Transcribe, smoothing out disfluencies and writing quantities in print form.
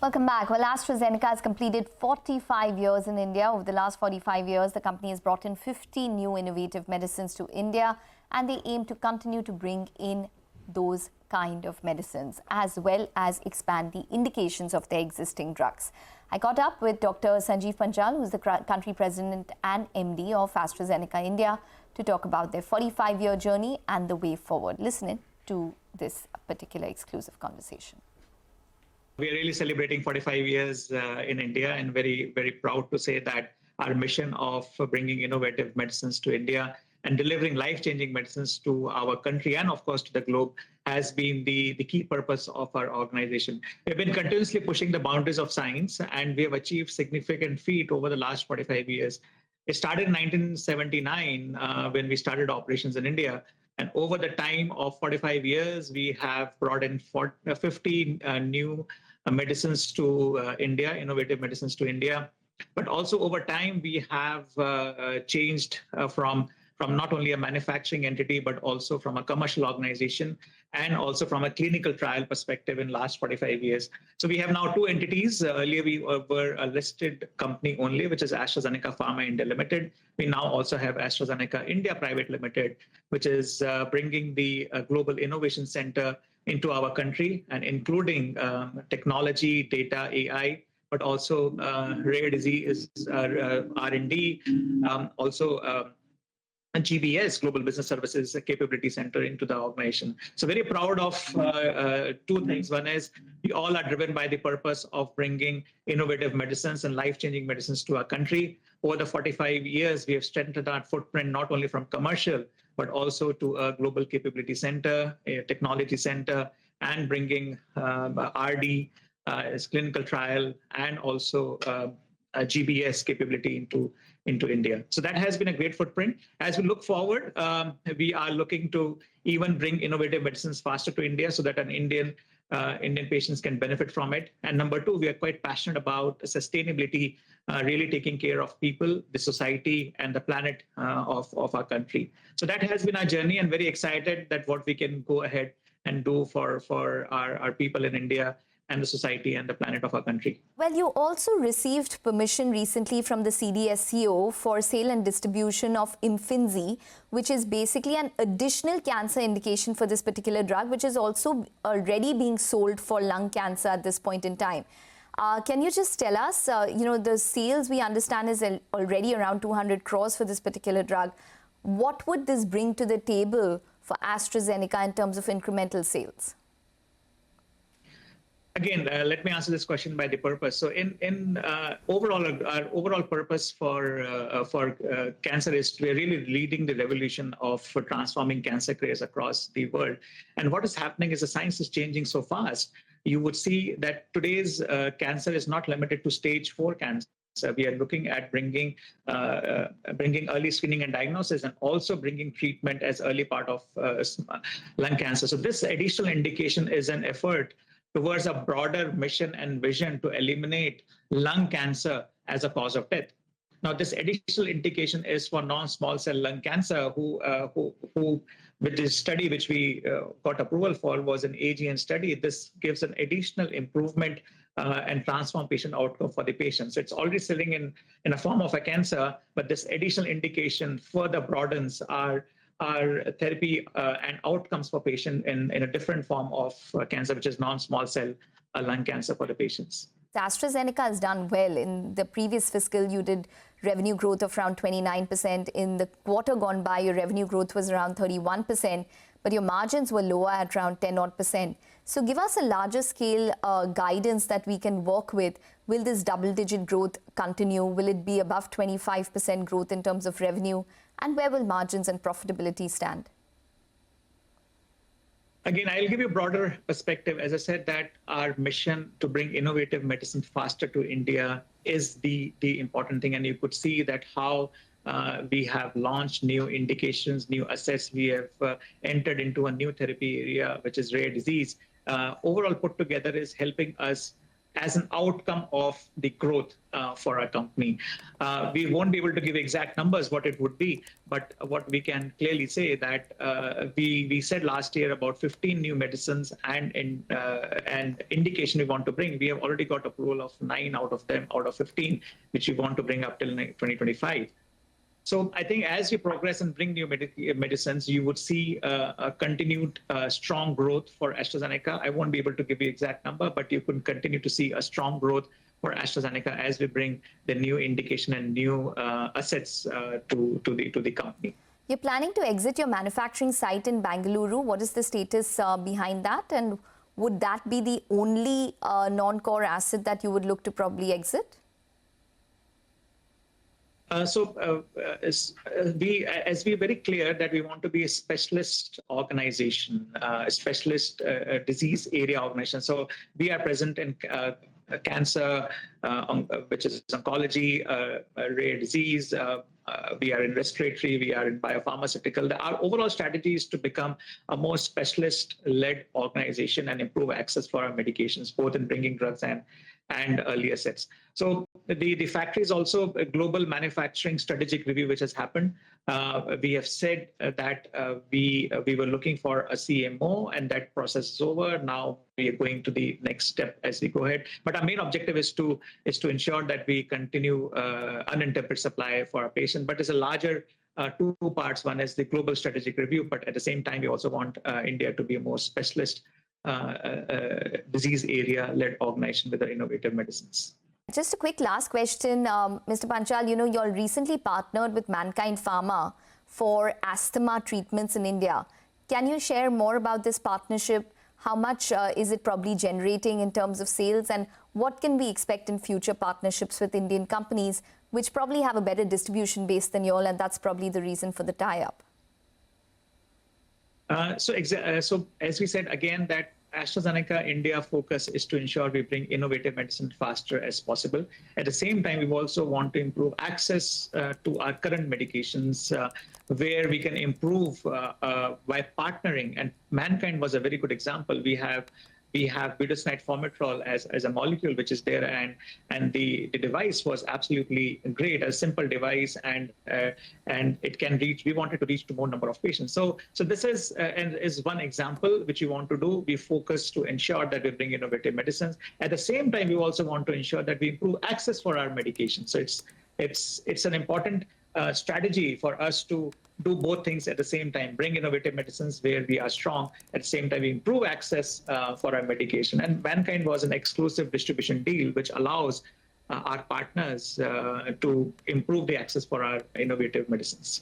Welcome back. Well, AstraZeneca has completed 45 years in India. Over the last 45 years, the company has brought in 50 new innovative medicines to India, and they aim to continue to bring in those kind of medicines as well as expand the indications of their existing drugs. I caught up with Dr. Sanjeev Panchal, who's the country president and MD of AstraZeneca India, to talk about their 45-year journey and the way forward. Listen in to this particular exclusive conversation. We are really celebrating 45 years in India, and very, very proud to say that our mission of bringing innovative medicines to India and delivering life-changing medicines to our country and, of course, to the globe has been the key purpose of our organization. We've been continuously pushing the boundaries of science, and we have achieved significant feat over the last 45 years. It started in 1979 when we started operations in India. And over the time of 45 years, we have brought in 50 new medicines to India, innovative medicines to India. But also over time, we have changed from not only a manufacturing entity, but also from a commercial organization and also from a clinical trial perspective in last 45 years. So we have now two entities. Earlier, we were a listed company only, which is AstraZeneca Pharma India Limited. We now also have AstraZeneca India Private Limited, which is bringing the Global Innovation Center into our country and including technology, data, AI, but also rare disease, R&D, also GBS, Global Business Services Capability Center, into the organization. So very proud of two things. One is we all are driven by the purpose of bringing innovative medicines and life-changing medicines to our country. Over the 45 years, we have strengthened our footprint not only from commercial, but also to a global capability center, a technology center, and bringing RD, clinical trial, and also GBS capability into India. So that has been a great footprint. As we look forward, we are looking to even bring innovative medicines faster to India so that Indian patients can benefit from it. And number two, we are quite passionate about sustainability, really taking care of people, the society, and the planet of our country. So that has been our journey, and very excited that what we can go ahead and do for our people in India and the society and the planet of our country. Well, you also received permission recently from the CDSCO for sale and distribution of Imfinzi, which is basically an additional cancer indication for this particular drug, which is also already being sold for lung cancer at this point in time. Can you just tell us, the sales we understand is already around 200 crores for this particular drug. What would this bring to the table for AstraZeneca in terms of incremental sales? Again, let me answer this question by the purpose. So, overall, our overall purpose for cancer is we're really leading the revolution of transforming cancer cares across the world. And what is happening is the science is changing so fast. You would see that today's cancer is not limited to stage 4 cancer. So we are looking at bringing early screening and diagnosis, and also bringing treatment as early part of lung cancer. So this additional indication is an effort towards a broader mission and vision to eliminate lung cancer as a cause of death. Now, this additional indication is for non-small cell lung cancer, who with this study which we got approval for was an AGN study. This gives an additional improvement and transform patient outcome for the patients. So it's already sitting in a form of a cancer, but this additional indication further broadens our therapy and outcomes for patient in a different form of cancer, which is non-small cell lung cancer for the patients. AstraZeneca has done well. In the previous fiscal, you did revenue growth of around 29%. In the quarter gone by, your revenue growth was around 31%, but your margins were lower at around 10%. So give us a larger scale guidance that we can work with. Will this double-digit growth continue? Will it be above 25% growth in terms of revenue? And where will margins and profitability stand? Again, I'll give you a broader perspective. As I said, that our mission to bring innovative medicine faster to India is the important thing. And you could see that how we have launched new indications, new assets. We have entered into a new therapy area, which is rare disease. Overall put together is helping us as an outcome of the growth for our company. We won't be able to give exact numbers what it would be, but what we can clearly say that we said last year about 15 new medicines and indication we want to bring. We have already got approval of 9 out of them, out of 15, which we want to bring up till 2025. So I think as we progress and bring new medicines, you would see a continued strong growth for AstraZeneca. I won't be able to give you exact number, but you can continue to see a strong growth for AstraZeneca as we bring the new indication and new assets to the company. You're planning to exit your manufacturing site in Bengaluru. What is the status behind that? And would that be the only non-core asset that you would look to probably exit? As we're very clear that we want to be a specialist organization, a specialist disease area organization. So we are present in cancer, which is oncology, rare disease. We are in respiratory, we are in biopharmaceutical. Our overall strategy is to become a more specialist-led organization and improve access for our medications, both in bringing drugs and early assets. So the factory is also a global manufacturing strategic review, which has happened. We have said that we were looking for a CMO, and that process is over. Now we are going to the next step as we go ahead. But our main objective is to ensure that we continue uninterrupted supply for our patients. But it's a larger two parts. One is the global strategic review, but at the same time, we also want India to be a more specialist disease area-led organization with the innovative medicines. Just a quick last question, Mr. Panchal. You all recently partnered with Mankind Pharma for asthma treatments in India. Can you share more about this partnership? How much is it probably generating in terms of sales, and what can we expect in future partnerships with Indian companies, which probably have a better distribution base than you all, and that's probably the reason for the tie-up? So as we said again, that AstraZeneca India focus is to ensure we bring innovative medicine faster as possible. At the same time, we also want to improve access to our current medications, where we can improve by partnering. And Mankind was a very good example. We have budesonide formoterol as a molecule which is there, and the device was absolutely great, a simple device, and it can reach. We wanted to reach to more number of patients. So this is one example which we want to do. We focus to ensure that we bring innovative medicines. At the same time, we also want to ensure that we improve access for our medications. So it's an important strategy for us to do both things at the same time, bring innovative medicines where we are strong, at the same time we improve access for our medication. And Mankind was an exclusive distribution deal which allows our partners to improve the access for our innovative medicines.